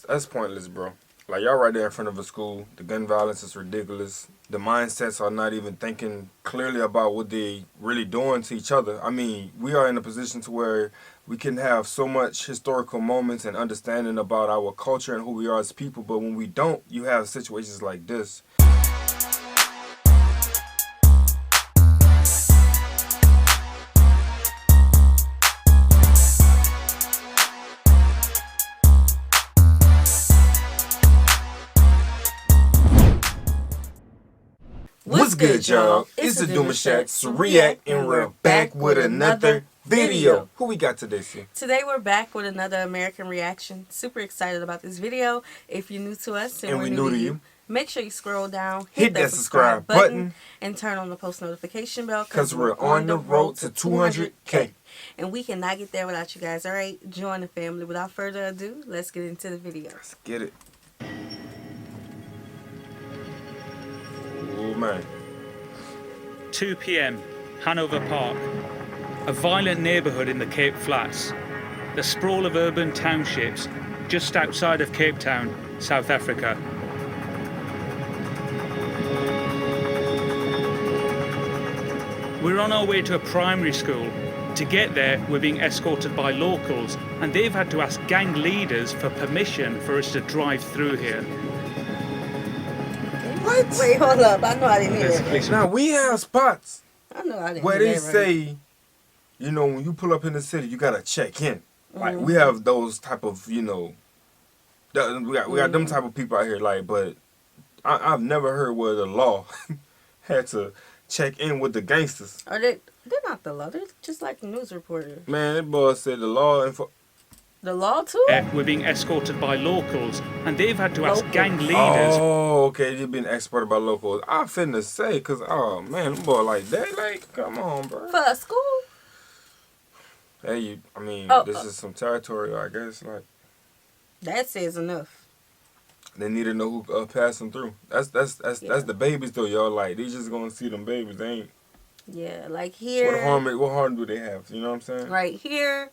That's pointless, bro. Like, y'all right there in front of a school. The gun violence is ridiculous. The mindsets are not even thinking clearly about what they really doing to each other. I mean, we are in a position to where we can have so much historical moments and understanding about our culture and who we are as people. But when we don't, you have situations like this. What's good, y'all? It's the Demouchet REACT, and we're back with another video. Who we got today, Sia? Today we're back with another American reaction. Super excited about this video. If you're new to us and we're new to you, make sure you scroll down, hit that subscribe button, and turn on the post notification bell because we're on the road to 200K. And we cannot get there without you guys. All right, join the family. Without further ado, let's get into the video. Let's get it. Oh man. 2 p.m. Hanover Park, a violent neighbourhood in the Cape Flats, the sprawl of urban townships just outside of Cape Town, South Africa. We're on our way to a primary school. To get there, we're being escorted by locals, and they've had to ask gang leaders for permission for us to drive through here. What? Wait, hold up. I know I didn't hear that. Now, we have spots I know I didn't where hear they that say, you know, when you pull up in the city, you got to check in. Like, we have those type of, you know, we got them type of people out here, like, but I've never heard where the law had to check in with the gangsters. Are they're not the law. They're just like the news reporter. Man, that boy said the law The law too? We're being escorted by locals, and they've had to ask gang leaders. Oh, okay, you've been escorted by locals. I finna say, because, oh, man, them boy like that, like, come on, bro. For a school? Hey, I mean, this is some territory, I guess, like. That says enough. They need to know who passing through. That's the babies, though, y'all. Like, they just gonna see them babies. They ain't. Yeah, like here. What harm do they have? You know what I'm saying? Right here,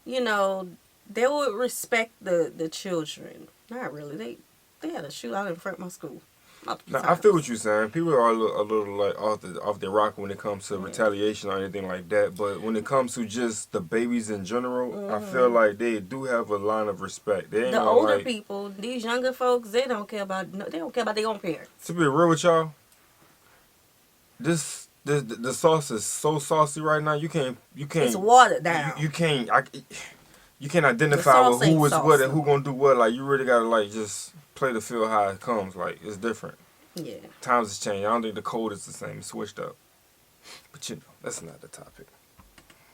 you know, they would respect the children. Not really. They had a shootout in front of my school. Now, I feel what you're saying. People are a little like off the rock when it comes to retaliation or anything like that. But when it comes to just the babies in general, I feel like they do have a line of respect. They ain't the older people, these younger folks, they don't care about their own parents. To be real with y'all, the sauce is so saucy right now. You can't. It's watered down. You can't identify with who is what and who gonna do what. Like, you really gotta like just play the field how it comes. Like, it's different. Yeah. Times has changed. I don't think the code is the same. It's switched up. But you know, that's not the topic.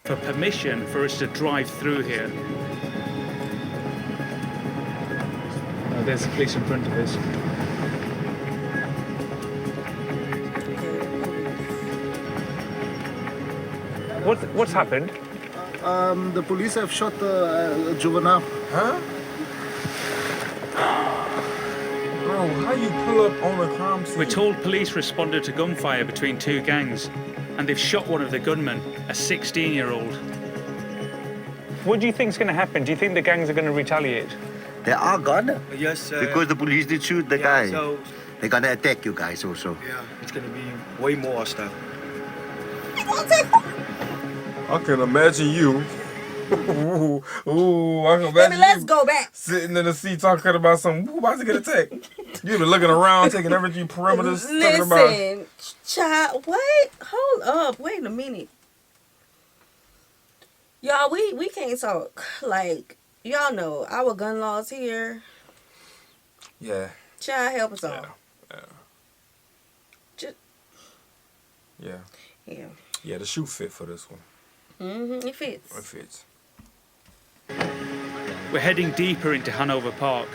For permission for us to drive through here. Oh, there's the police in front of us. What's happened? The police have shot a juvenile. Huh? Bro, how you pull up on a crime scene? We're told police responded to gunfire between two gangs, and they've shot one of the gunmen, a 16-year-old. What do you think's going to happen? Do you think the gangs are going to retaliate? They are gonna. Yes, because the police did shoot the guy. So they're gonna attack you guys also. yeah, it's gonna be way more stuff. I can imagine you. I can imagine Baby, let's you go back. sitting in the seat talking about something. Who about to get attacked? You been looking around, taking every perimeters. Listen, child, what? Hold up, wait a minute. Y'all, we can't talk. Like, y'all know our gun laws here. Yeah. Child, help us all. Yeah. Yeah. Yeah, the shoe fit for this one. It fits. It fits. We're heading deeper into Hanover Park.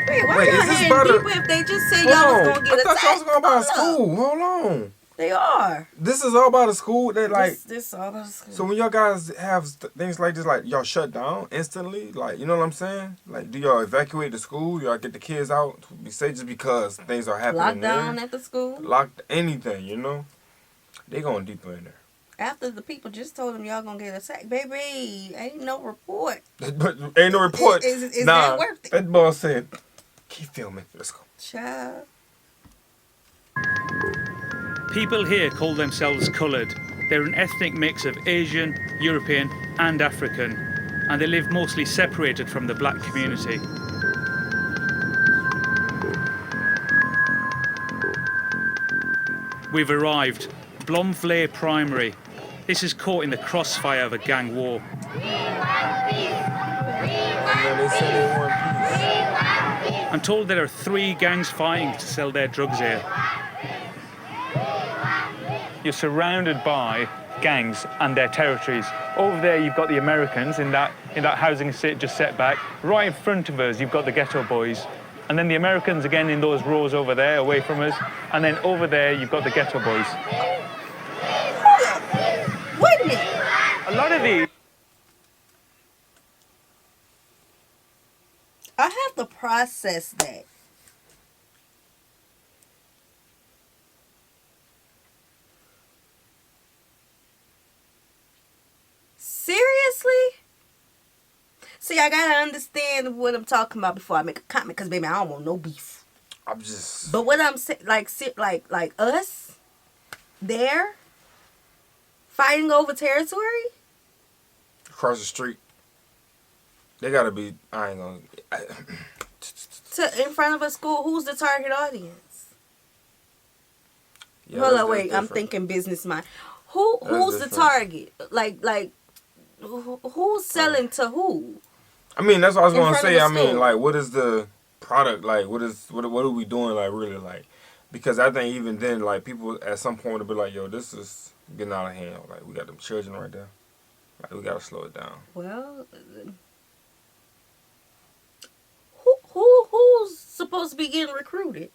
Wait, why y'all heading deeper if they just said y'all was gonna get attacked? I thought y'all was going by a school. Hold on. They are. This is all about a school that like. This all about a school. So when y'all guys have things like this, like y'all shut down instantly, like, you know what I'm saying? Like, do y'all evacuate the school? Y'all get the kids out? Be safe just because things are happening. Lockdown at the school. Locked anything, you know? They going deeper in there. After the people just told him y'all gonna get attacked, baby, ain't no report. But ain't no report. Is nah, that worth it? that boy said, keep filming. Let's go. Child. People here call themselves coloured. They're an ethnic mix of Asian, European and African, and they live mostly separated from the black community. We've arrived, Blomvley Primary. This is caught in the crossfire of a gang war. I'm told there are 3 gangs fighting to sell their drugs here. You're surrounded by gangs and their territories. Over there you've got the Americans in that housing estate just set back. Right in front of us you've got the ghetto boys. And then the Americans again in those rows over there away from us. And then over there you've got the ghetto boys. Wait a minute. A lot of these... I have to process that. Seriously? See, I gotta understand what I'm talking about before I make a comment, because baby, I don't want no beef. I'm just. But what I'm saying, like us, there, fighting over territory. Across the street. They gotta be. I ain't gonna. In front of a school, who's the target audience? Yeah, Hold that's on, wait. I'm different. thinking business mind. Who's the different. target? Like, who's selling to who? I mean, that's what I was In gonna front say. of I a mean, school. like, what is the product? Like, what are we doing? Like, really, like, because I think even then, like, people at some point will be like, yo, this is getting out of hand. Like, we got them children right there. Like, we gotta slow it down. Well, who's supposed to be getting recruited?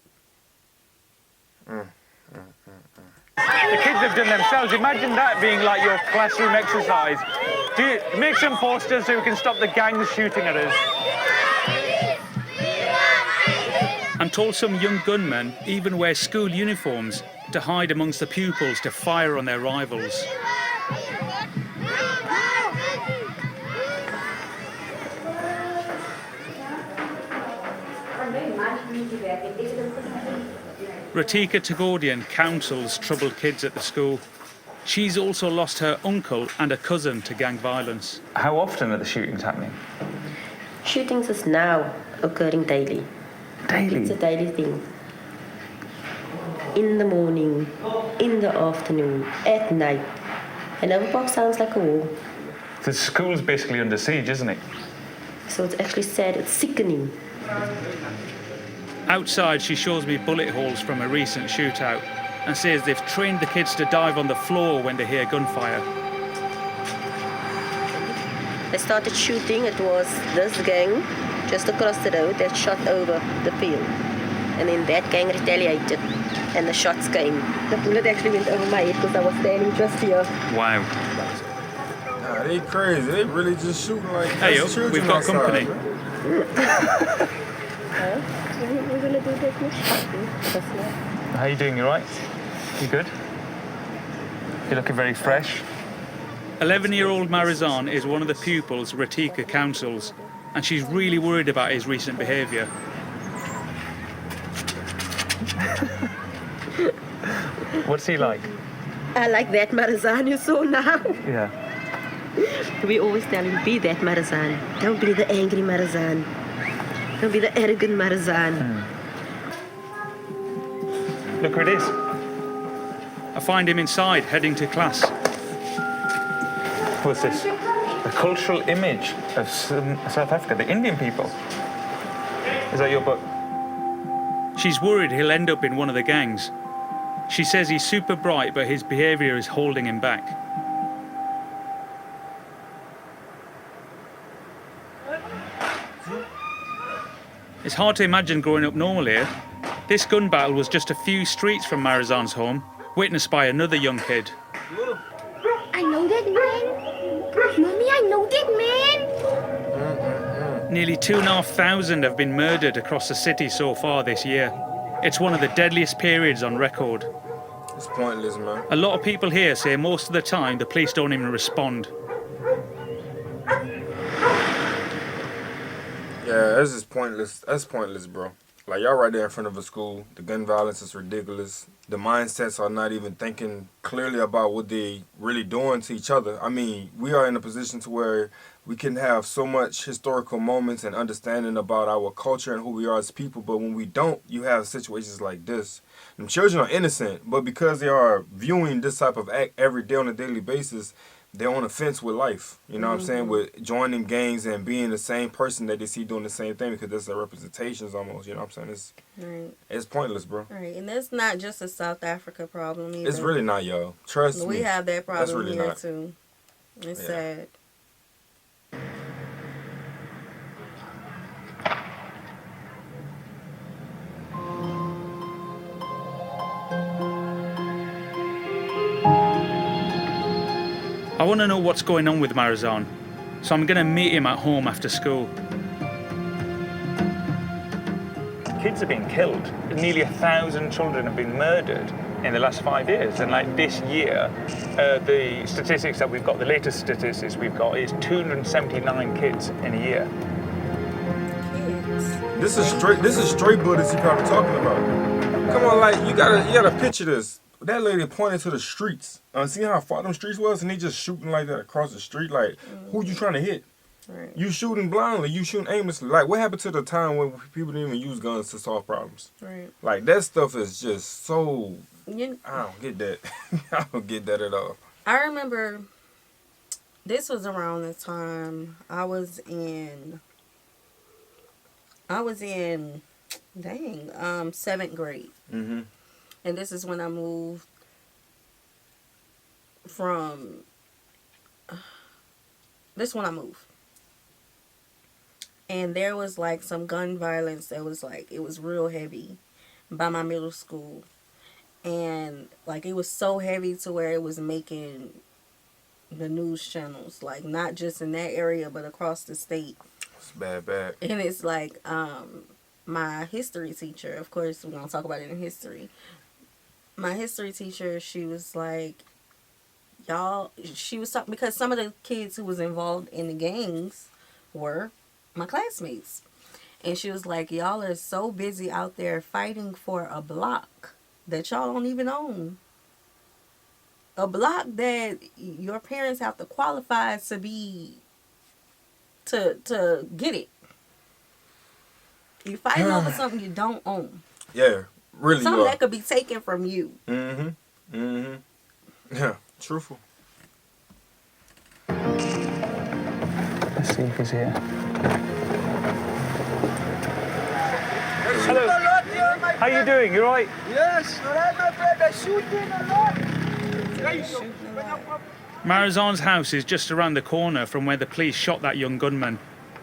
The kids have done themselves. Imagine that being like your classroom exercise. Make some posters so we can stop the gangs shooting at us. I'm told some young gunmen even wear school uniforms to hide amongst the pupils to fire on their rivals. Ratika Tagordian counsels troubled kids at the school. She's also lost her uncle and a cousin to gang violence. How often are the shootings happening? Shootings is now occurring daily. Daily? It's a daily thing. In the morning, in the afternoon, at night. And Overpark sounds like a war. The school's basically under siege, isn't it? So it's actually sad, it's sickening. Outside, she shows me bullet holes from a recent shootout and says they've trained the kids to dive on the floor when they hear gunfire. They started shooting, it was this gang just across the road that shot over the field. And then that gang retaliated and the shots came. The bullet actually went over my head because I was standing just here. Wow. Nah, they crazy. They really just shooting like. Hey, yo, children we've got outside, company. man. We're gonna do that. How are you doing? You right? You good? You're looking very fresh. 11-year-old Marizan is one of the pupils Ratika counsels, and she's really worried about his recent behaviour. What's he like? I like that Marizan you saw now. Yeah. We always tell him, be that Marizan. Don't be the angry Marizan. Don't be the arrogant Marizan. Look who it is. I find him inside, heading to class. What's this? A cultural image of South Africa, the Indian people. Is that your book? She's worried he'll end up in one of the gangs. She says he's super bright, but his behaviour is holding him back. It's hard to imagine growing up normal here. This gun battle was just a few streets from Marizan's home, witnessed by another young kid. I know that man. Mommy, I know that man. Nearly 2,500 have been murdered across the city so far this year. It's one of the deadliest periods on record. It's pointless, man. A lot of people here say most of the time the police don't even respond. Yeah, that's just pointless. That's pointless, bro. Like, y'all right there in front of a school. The gun violence is ridiculous. The mindsets are not even thinking clearly about what they really doing to each other. I mean, we are in a position to where we can have so much historical moments and understanding about our culture and who we are as people. But when we don't, you have situations like this. And children are innocent, but because they are viewing this type of act every day on a daily basis, they're on the fence with life. You know what I'm saying? With joining gangs and being the same person that they see doing the same thing, because that's their representations almost. You know what I'm saying? It's pointless, bro. Right, and that's not just a South Africa problem either. It's really not, yo. Trust me. We have that problem really here not. too. It's sad. I want to know what's going on with Marizon, so I'm going to meet him at home after school. Kids have been killed. Nearly 1,000 children have been murdered in the last 5 years. And like this year, the statistics that we've got, the latest statistics we've got, is 279 kids in a year. This is straight bullets he probably talking about. Come on, like, you gotta picture this. That lady pointed to the streets. See how far them streets was, and they just shooting like that across the street. Like, who you trying to hit? Right. You shooting blindly. You shooting aimlessly. Like, what happened to the time when people didn't even use guns to solve problems? Right. Like, that stuff is just so. You, I don't get that. I don't get that at all. I remember this was around the time I was in 7th grade. Mm-hmm. And this is when I moved from, And there was like some gun violence that was like, it was real heavy by my middle school. And like, it was so heavy to where it was making the news channels, like not just in that area, but across the state. It's bad. And it's like, my history teacher, of course, we're going to talk about it in history. My history teacher, she was like, she was talking, because some of the kids who was involved in the gangs were my classmates. And she was like, y'all are so busy out there fighting for a block that y'all don't even own. A block that your parents have to qualify to get it. You fighting over something you don't own. Yeah, really. Something that could be taken from you. Yeah, truthful. Let's see if he's here. Hello. How you doing? You alright? Yes, alright, my friend. They're shooting a lot. Marizon's house is just around the corner from where the police shot that young gunman,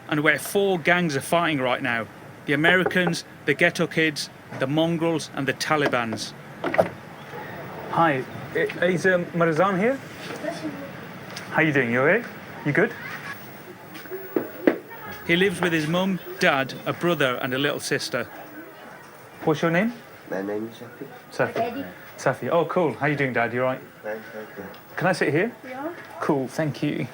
and where 4 gangs are fighting right now. The Americans, the ghetto kids, the mongrels, and the Talibans. Hi, is Marizon here? How you doing? You alright? You good? He lives with his mum, dad, a brother, and a little sister. What's your name? My name is Safi. Safi. Safi. Oh, cool. How you doing, Dad? You alright? Can I sit here? Yeah. Cool, thank you.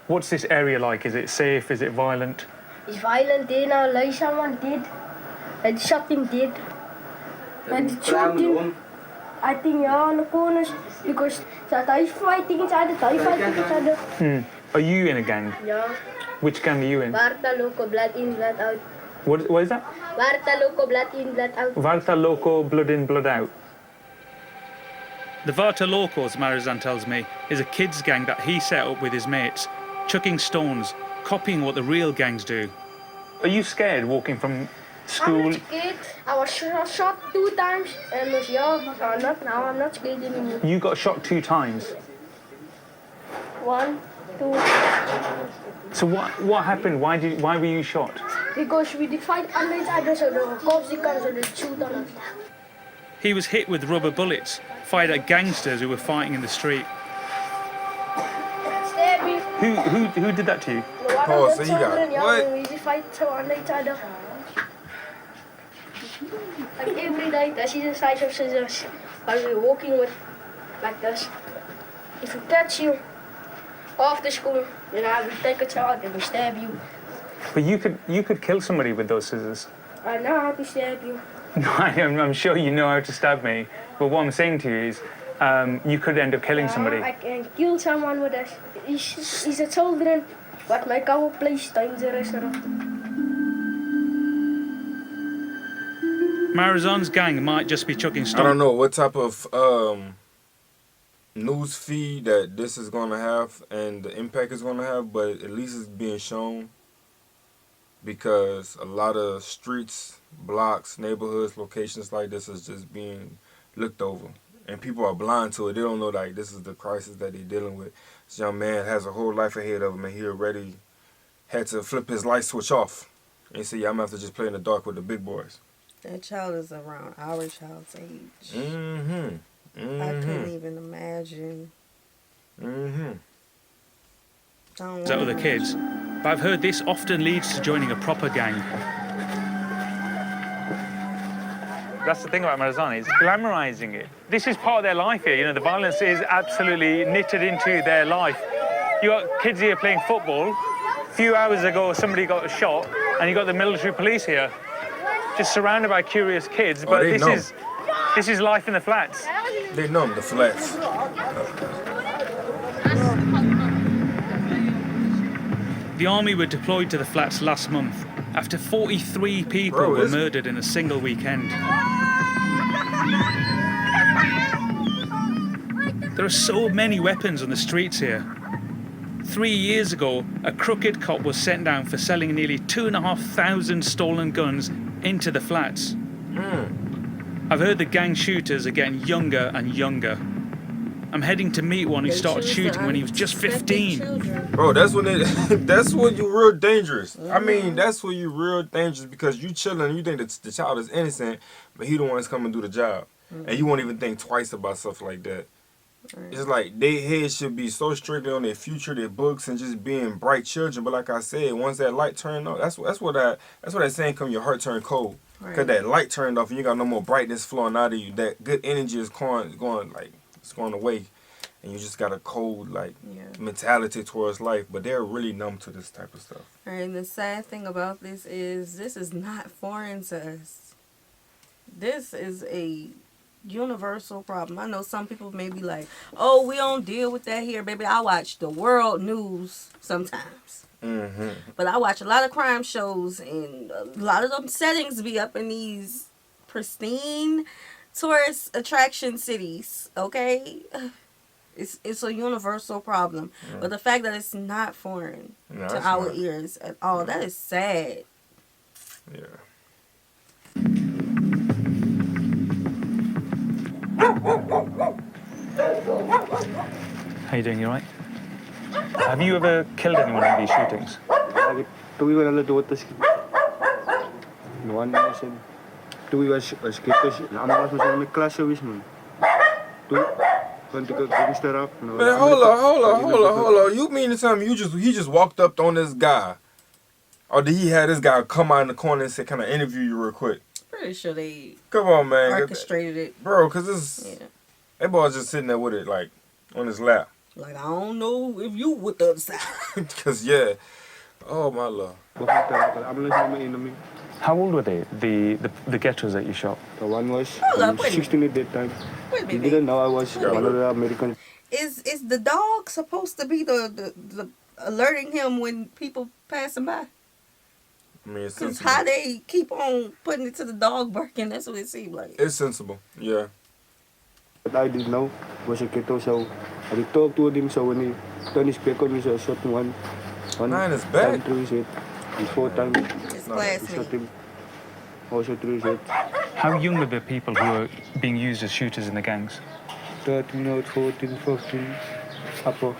What's this area like? Is it safe? Is it violent? It's violent there now, like someone did. And shot him dead. And shot him. I think on the corners because they fighting each other. Are you in a gang? Yeah. Which gang are you in? Varta Loco, blood in, blood out. What is that? Varta Loco, blood in, blood out. Varta Loco, blood in, blood out. The Varta Locos, Marizon tells me, is a kids gang that he set up with his mates, chucking stones, copying what the real gangs do. Are you scared walking from school? I'm not scared. I was shot 2 times and was I'm not scared anymore. You got shot 2 times. 1, 2. So what happened? Why were you shot? Because we did fight under each other, so the cops did come, so they shoot on us. He was hit with rubber bullets, fired at gangsters who were fighting in the street. Stab me. Who did that to you? Oh, so he got what? We did fight under each other. Every day, this is the size of scissors. While we're walking with, like this. If we catch you after school, then I will take a child and we stab you. But you could kill somebody with those scissors. I know how to stab you. No, I'm sure you know how to stab me. But what I'm saying to you is, you could end up killing somebody. I can kill someone with this. It's the children what make our place dangerous. Marazon's gang might just be chucking stones. I don't know what type of news feed that this is going to have and the impact it's going to have, but at least it's being shown, because a lot of streets, blocks, neighborhoods, locations like this is just being looked over, and people are blind to it. They don't know like this is the crisis that they're dealing with. This young man has a whole life ahead of him, and he already had to flip his light switch off and say, I'm going to have to just play in the dark with the big boys. That child is around our child's age. Mm-hmm. I couldn't even imagine. Out of the kids, but I've heard this often leads to joining a proper gang. That's the thing about Marazon, it's glamorizing it. This is part of their life here, you know, the violence is absolutely knitted into their life. You got kids here playing football. A few hours ago, somebody got shot, and you got the military police here, just surrounded by curious kids. But this is life in the flats. They numb the flats. The army were deployed to the flats last month after 43 people were murdered in a single weekend. There are so many weapons on the streets here. 3 years ago, a crooked cop was sent down for selling nearly 2,500 stolen guns into the flats. I've heard the gang shooters are getting younger and younger. I'm heading to meet one who started shooting when he was just 15. Bro, that's when that's when you're real dangerous. I mean, that's when you're real dangerous, because you chilling, you think that the child is innocent, but he the one that's coming to do the job. And you won't even think twice about stuff like that. It's like their heads should be so strictly on their future, their books, and just being bright children. But like I said, once that light turned off, that's what that saying come, your heart turned cold. Because that light turned off and you got no more brightness flowing out of you. That good energy is going like, it's going away. And you just got a cold mentality towards life. But they're really numb to this type of stuff. And the sad thing about this is not foreign to us. This is a universal problem. I know some people may be like, oh, we don't deal with that here, baby. I watch the world news sometimes. But I watch a lot of crime shows, and a lot of them settings be up in these pristine tourist attraction cities, okay? It's a universal problem. But the fact that it's not foreign to our ears at all, that is sad. Yeah. How you doing, you alright? Have you ever killed anyone in these shootings? Toen we alle dood is. One person. Toen we was kids, allemaal was met klas geweest, man. Toen went ik gangster af. Man, hold on. You mean to tell me he just walked up on this guy, or did he have this guy come out in the corner and say, "Can I interview you real quick?" Pretty sure they Come on, man. orchestrated it, bro. Cause this that boy's just sitting there with it like on his lap. Like, I don't know if you with the other side. Cause oh my lord. How old were they? The ghettos that you shot? The one was 16 at that time. Wait a minute. He didn't know I was one of the Americans. Is the dog supposed to be the alerting him when people passing by? I mean, it's Because sensible. how they keep on putting it to the dog barking, that's what it seemed like. It's sensible, yeah. But I didn't know was a ghetto, so I talked to him. So when he turned his back on me, so I shot one Nine is back. time through his head. And 4 times It's I classy. shot him also through his head. How young are the people who are being used as shooters in the gangs? 13 out, 14, 15, upper.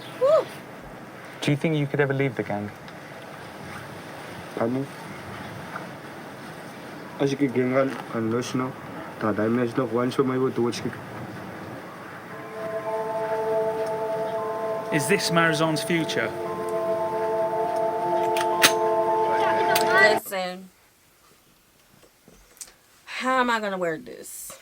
Do you think you could ever leave the gang? I know. Als ik ging aan los nou, dat hij mensen nog once voor mij wordt doodschieten. Is this Marazon's future? Listen, How am I gonna word this?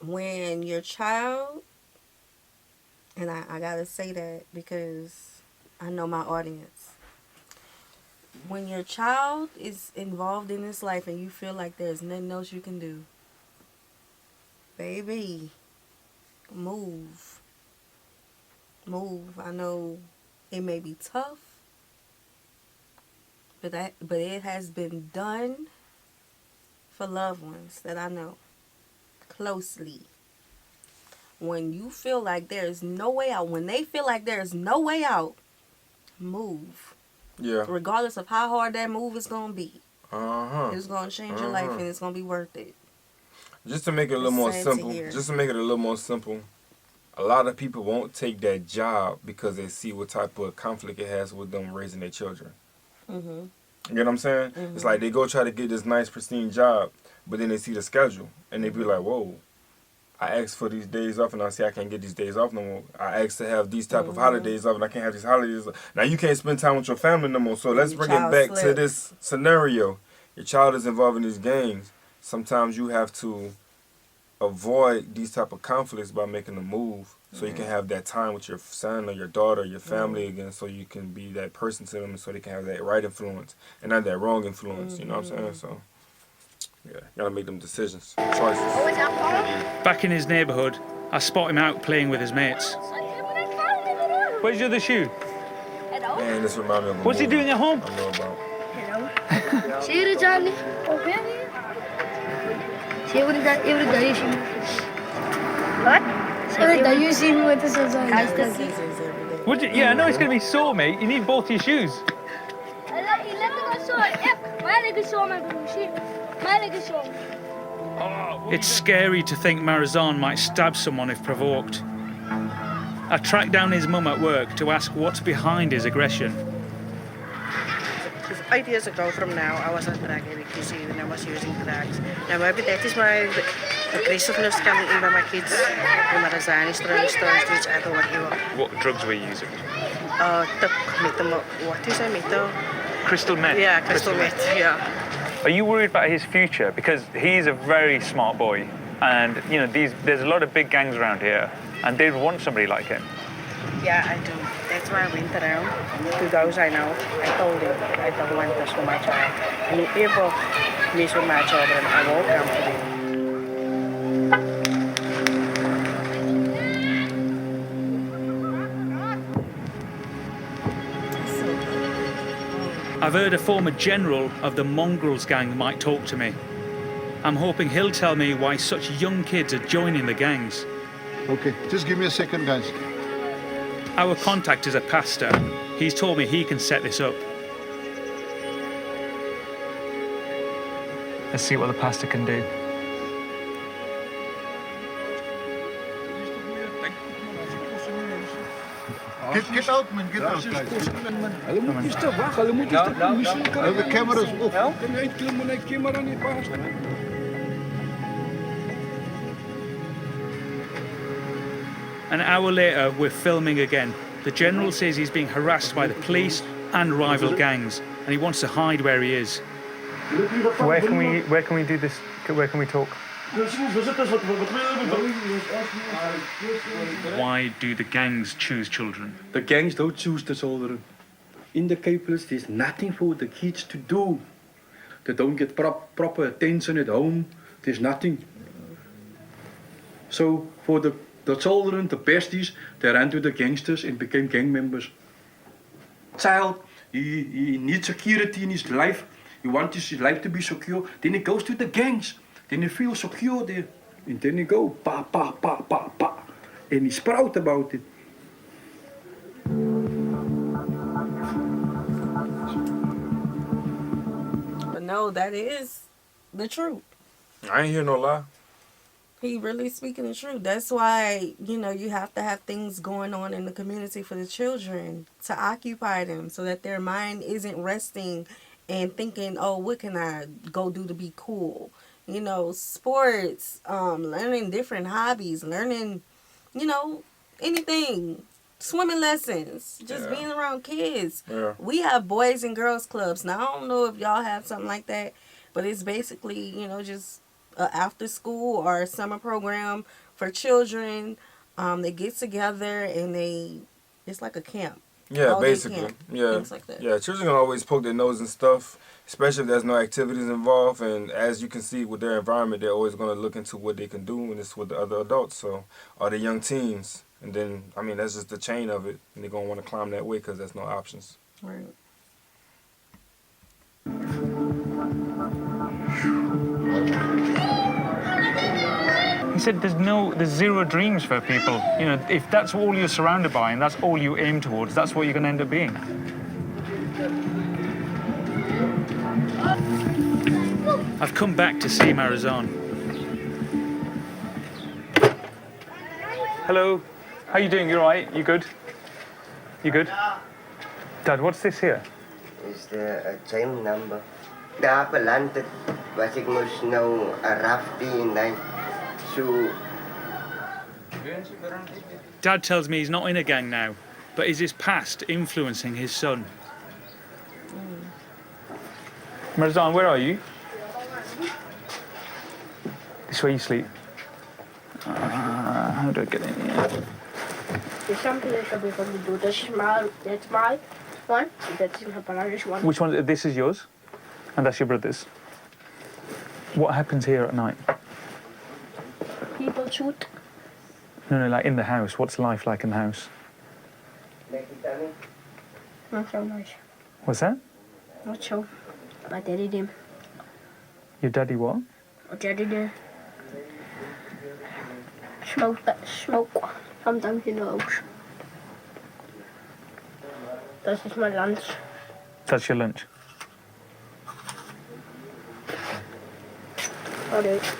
When your child, and I gotta say that because I know my audience. When your child is involved in this life and you feel like there's nothing else you can do, baby, move. Move. I know it may be tough, but it has been done for loved ones that I know closely. When you feel like there's no way out, when they feel like there's no way out, move. Yeah. Regardless of how hard that move is gonna be. It's gonna change your life and it's gonna be worth it. Just to make it a little more simple. Just to make it a little more simple. A lot of people won't take that job because they see what type of conflict it has with them raising their children. You get what I'm saying? It's like they go try to get this nice, pristine job, but then they see the schedule and they be like, whoa, I asked for these days off and I see I can't get these days off no more. I asked to have these type of holidays off and I can't have these holidays off. Now you can't spend time with your family no more. So let's bring it back to this scenario. Your child is involved in these gangs. Sometimes you have to avoid these type of conflicts by making a move so you can have that time with your son or your daughter or your family again, so you can be that person to them, so they can have that right influence and not that wrong influence. You know what I'm saying? So yeah, gotta make them decisions, choices. Back in his neighbourhood, I spot him out playing with his mates. Where's your other shoe? Man, this reminds me of a What's he movie doing at home? I know about. Hello. See you, Johnny. Okay. See every day you see me. What? Every day you see me with this on. Would you? Yeah, I know it's going to be sore, mate. You need both your shoes. It's scary to think Marizan might stab someone if provoked. I tracked down his mum at work to ask what's behind his aggression. 8 years ago from now, I was on drug addiction and I was using drugs. Now maybe that is why the aggressiveness coming in by my kids. The Marizan is throwing stones to each other, whatever. What drugs were you using? What is it, methyl? Crystal meth? Yeah, crystal meth, yeah. Are you worried about his future? Because he's a very smart boy, and you know there's a lot of big gangs around here, and they'd want somebody like him. Yeah, I do. That's why I went around to those I know. I told them I don't want this for my child. And whoever mess with my children, I will come to them. I've heard a former general of the Mongrels gang might talk to me. I'm hoping he'll tell me why such young kids are joining the gangs. Okay, just give me a second, guys. Our contact is a pastor. He's told me he can set this up. Let's see what the pastor can do. Get out, man, get out, guys. The camera's off. An hour later, we're filming again. The general says he's being harassed by the police and rival gangs, and he wants to hide where he is. Where can we do this? Where can we talk? Why do the gangs choose children? The gangs don't choose the children. In the Capeless, there's nothing for the kids to do. They don't get proper attention at home. There's nothing. So for the children, the besties, they ran to the gangsters and became gang members. Child, he needs security in his life. He wants his life to be secure. Then he goes to the gangs. Then he feels secure there. And then he go, pa, pa, pa, pa, pa. And he's proud about it. But no, that is the truth. I ain't hear no lie. He really speaking the truth. That's why, you know, you have to have things going on in the community for the children to occupy them so that their mind isn't resting and thinking, oh, what can I go do to be cool? You know, sports, learning different hobbies, learning, you know, anything swimming lessons, just Yeah. being around kids. Yeah. We have boys and girls clubs. Now, I don't know if y'all have something like that, but it's basically, you know, just after school or a summer program for children. They get together and it's like a camp. Yeah, All-day basically. camp, Yeah. things like that. Yeah, children can always poke their nose and stuff, especially if there's no activities involved. And as you can see with their environment, they're always going to look into what they can do when it's with the other adults. So, or the young teens. And then, I mean, that's just the chain of it. And they're going to want to climb that way because there's no options. Right. He said there's zero dreams for people. You know, if that's all you're surrounded by and that's all you aim towards, that's what you're going to end up being. I've come back to see Marizon. Hello. How you doing? You all right? You good? You good? Dad, what's this here? Is the same number. Daar beland het, was ik moest nou een raftie in lijn. So... Dad tells me he's not in a gang now, but is his past influencing his son? Marizon, where are you? This is where you sleep. How do I get in here? The sample is of the do. That's my one. That's in Bangladesh one. Which one? This is yours, and that's your brother's. What happens here at night? People shoot. No, like in the house. What's life like in the house? Not so nice. What's that? Not so. My daddy did. Your daddy what? My daddy did. Smoke. Sometimes in the house. That is my lunch. That's your lunch. Alright.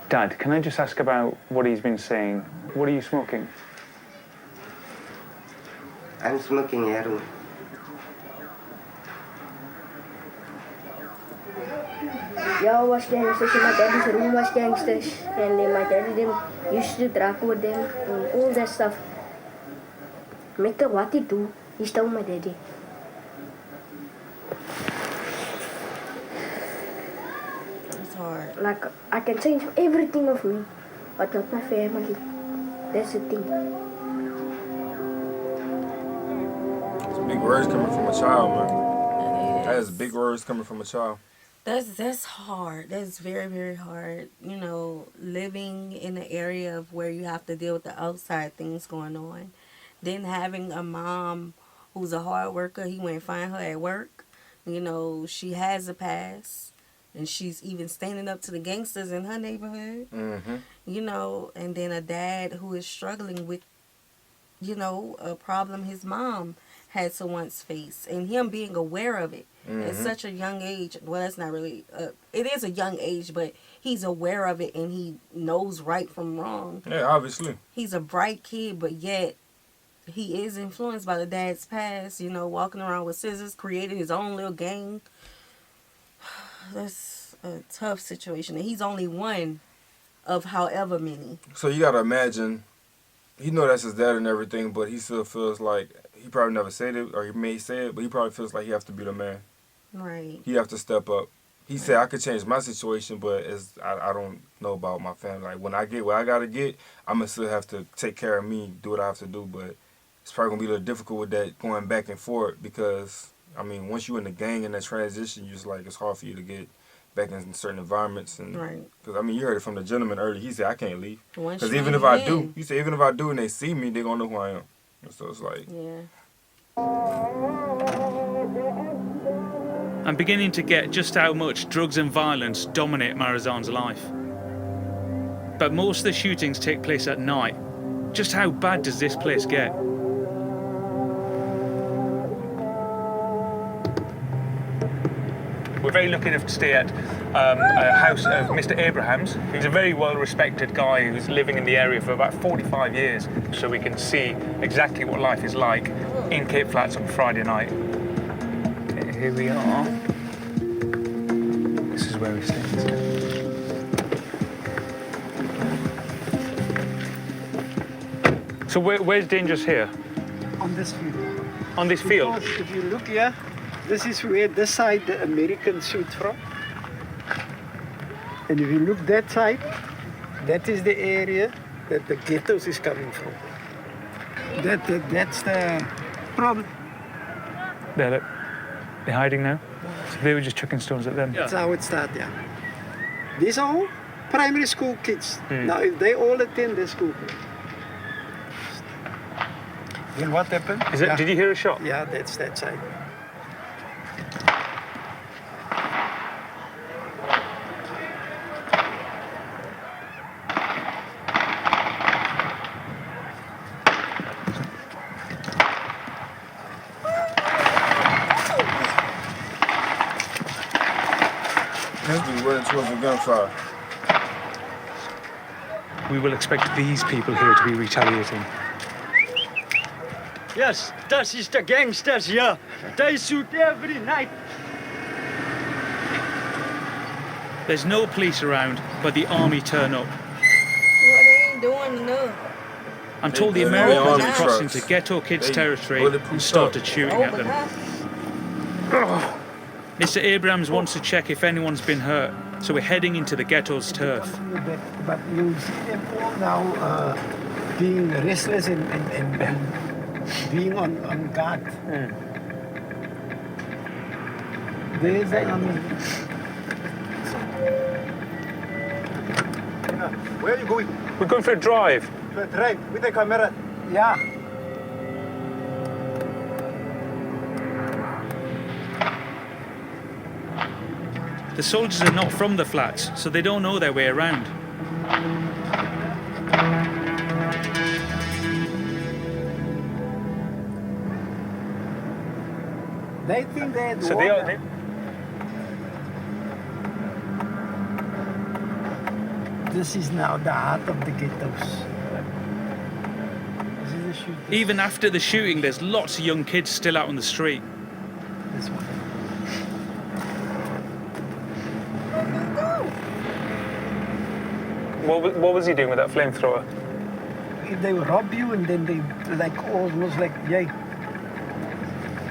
Dad, can I just ask about what he's been saying? What are you smoking? I'm smoking heroin. Yeah, was gangsters in my daddy's room was gangsters. And then my daddy them used to drug with them and all that stuff. Matter what he do, he stole my daddy. It's hard. Like, I can change everything of me, but not my family. That's the thing. It's big words coming from a child, man. That is big words coming from a child. That's hard. That's very, very hard. You know, living in an area of where you have to deal with the outside things going on. Then having a mom who's a hard worker, he went and find her at work. You know, she has a past. And she's even standing up to the gangsters in her neighborhood. Mm-hmm. You know, and then a dad who is struggling with, you know, a problem his mom had to once face. And him being aware of it. At such a young age, well, that's not really, it is a young age, but he's aware of it and he knows right from wrong. Yeah, obviously. He's a bright kid, but yet he is influenced by the dad's past, you know, walking around with scissors, creating his own little gang. That's a tough situation. And he's only one of however many. So you got to imagine, he know that's his dad and everything, but he still feels like, he probably never said it, or he may say it, but he probably feels like he has to be the man. Right. He have to step up. He said, I could change my situation, but I don't know about my family. Like, when I get where I got to get, I'm going to still have to take care of me, do what I have to do. But it's probably going to be a little difficult with that going back and forth because, I mean, once you're in the gang and that transition, you're just like, it's hard for you to get back in certain environments. And right. Because, I mean, you heard it from the gentleman earlier. He said, I can't leave. Because even if I do, he said, even if I do and they see me, they're going to know who I am. So it's like... Yeah. I'm beginning to get just how much drugs and violence dominate Marizon's life. But most of the shootings take place at night. Just how bad does this place get? We're very lucky enough to stay at a house of Mr. Abrahams. He's a very well-respected guy who's living in the area for about 45 years, so we can see exactly what life is like in Cape Flats on Friday night. Here we are. This is where we stay. So where's dangerous here? On this field. On this field? Because if you look here, this is where this side the Americans shoot from. And if you look that side, that is the area that the ghettos is coming from. That's the problem. There, look. They're hiding now. So they were just chucking stones at them. That's how it started, yeah. These are all primary school kids. Now, if they all attend the school, then what happened? Is it? Did you hear a shot? Yeah, that's that side. Towards the gunfire. We will expect these people here to be retaliating. Yes, that is the gangsters here. They shoot every night. There's no police around, but the army turn up. Well, they ain't doing enough. I'm told the Americans have crossed into ghetto kids' territory and started shooting at them. Mr. Abrahams wants to check if anyone's been hurt, so we're heading into the ghetto's turf. But you see them all now being restless and being on guard. There's Where are you going? We're going for a drive. To a drive with a camera. Yeah. The soldiers are not from the flats, so they don't know their way around. They think they're So they are. This is now the heart of the ghettos. This is the shooting. Even after the shooting, there's lots of young kids still out on the street. This one. What was he doing with that flamethrower? They will rob you and then they like almost like, yay.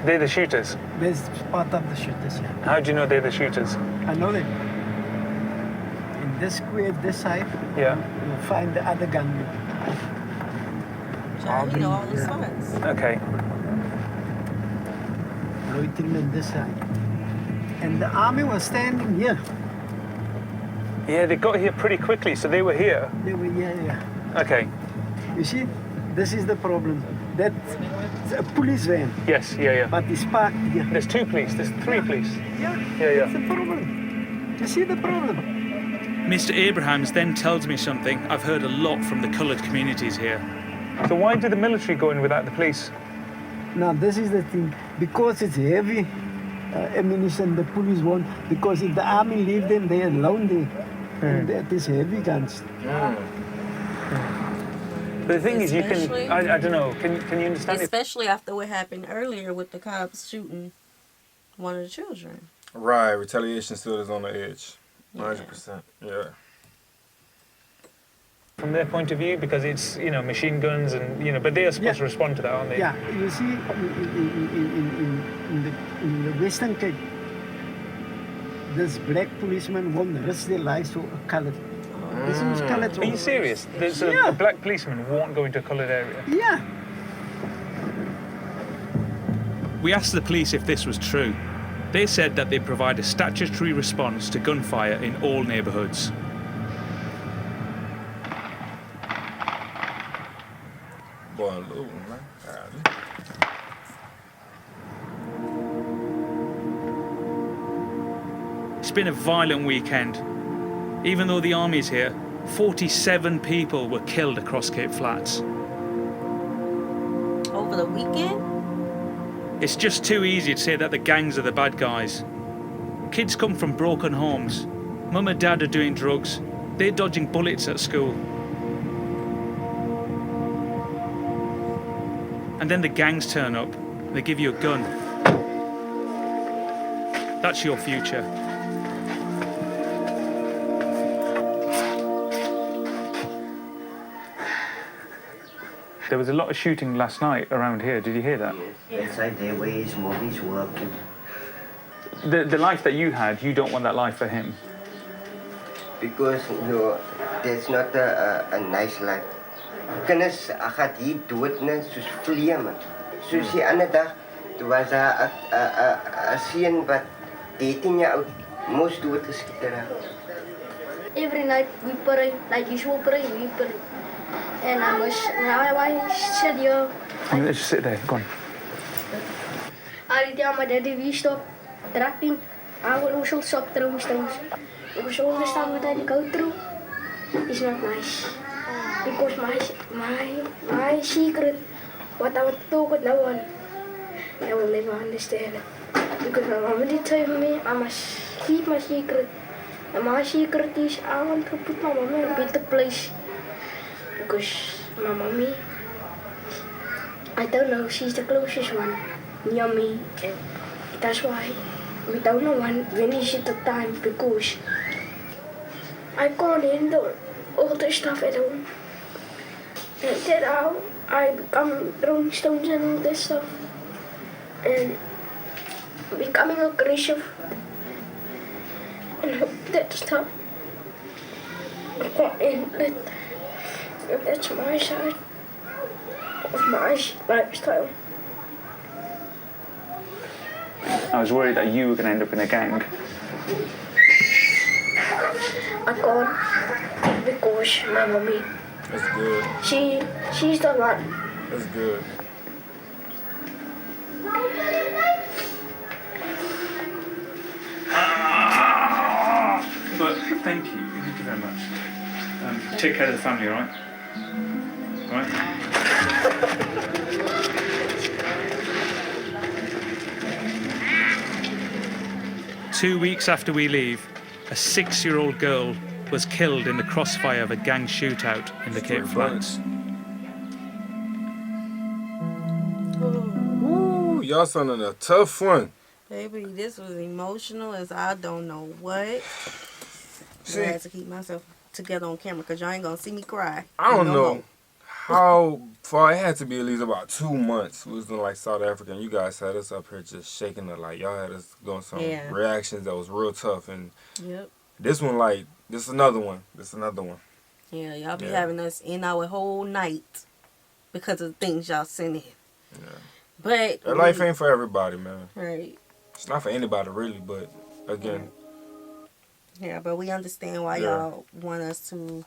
They're the shooters? That's part of the shooters, yeah. How do you know they're the shooters? I know them. In this square, this side, Yeah. you'll find the other gunmen. Child, you know all the spots. Okay. Loitering on this side. And the army was standing here. Yeah, they got here pretty quickly, so they were here. They were here, yeah. Okay. You see, this is the problem. That's a police van. Yes, yeah. But it's parked here. There's 2 police, there's 3 police. Yeah, Yeah. that's the problem. You see the problem? Mr. Abrahams then tells me something I've heard a lot from the coloured communities here. So why do the military go in without the police? Now, this is the thing. Because it's heavy ammunition, the police won't. Because if the army leave them, they're alone there. And that is heavy guns. But the thing is, you can, I don't know, can you understand it? Especially after what happened earlier with the cops shooting one of the children. Right, retaliation still is on the edge. 100%, yeah. From their point of view, because it's, machine guns and, but they are supposed to respond to that, aren't they? Yeah, you see, in the Western Cape, this black policeman won't risk their lives to a colored. This is colored. Are you serious? There's a black policeman won't go into a coloured area? Yeah. We asked the police if this was true. They said that they provide a statutory response to gunfire in all neighbourhoods. Boy, Lou, man. It's been a violent weekend. Even though the army's here, 47 people were killed across Cape Flats. Over the weekend? It's just too easy to say that the gangs are the bad guys. Kids come from broken homes. Mum and dad are doing drugs. They're dodging bullets at school. And then the gangs turn up. They give you a gun. That's your future. There was a lot of shooting last night around here. Did you hear that? Yes, inside there where his movies working. The life that you had, you don't want that life for him. Because that's not a nice life. Kinders gaat hier dood net soos vlee man. Soos die ander dag, toe was daar 'n seun wat 13 jaar oud moes doodgeskiet raak. Every night we pray, like usual pray, we pray. And I said, yo. Just sit there, go on. I tell my daddy, we stop tracking. I will also stop throwing stones. Because all the stuff that I go through is not nice. Because my secret, what I want to talk with no one, I will never understand it. Because my mom did tell me I must keep my secret. And my secret is I want to put my mom in a better place. Because my mommy, I don't know, she's the closest one near me. And that's why we don't know when is it the time, because I can't handle all the stuff at home. And that's how I become throwing stones and all that stuff. And becoming aggressive. And that stuff. I can't handle it. And that's my side of my lifestyle. I was worried that you were going to end up in a gang. I can't, because my mommy. That's good. She's the one. That's good. But thank you very much. Take care of the family, all right? All right? 2 weeks after we leave, a 6-year-old girl was killed in the crossfire of a gang shootout in the Cape Flats. Ooh, y'all sounding a tough one. Baby, this was emotional as I don't know what. I had to keep myself together on camera because y'all ain't gonna see me cry. I don't know how far. It had to be at least about 2 months. We was in like South Africa, and you guys had us up here just shaking it. Like y'all had us doing some reactions that was real tough. And this one, like, this is another one. Yeah, y'all be having us in our whole night because of the things y'all send in. Yeah. But that life ain't for everybody, man. Right. It's not for anybody really, but again. Yeah, but we understand why y'all want us to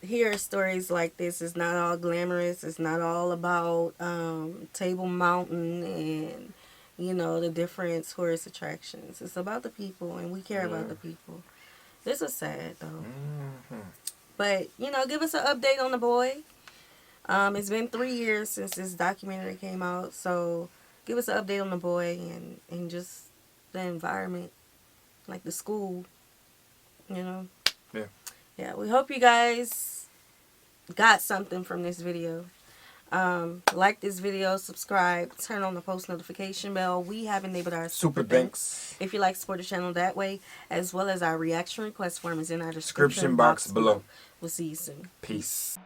hear stories like this. It's not all glamorous. It's not all about Table Mountain and, you know, the different tourist attractions. It's about the people, and we care about the people. This is sad, though. But, you know, give us an update on the boy. It's been 3 years since this documentary came out, so give us an update on the boy and just the environment, like the school, you know. Yeah, we hope you guys got something from this video. Like this video, subscribe, turn on the post notification bell. We have enabled our super thanks if you like to support the channel that way, as well as our reaction request form is in our description box below. We'll see you soon. Peace.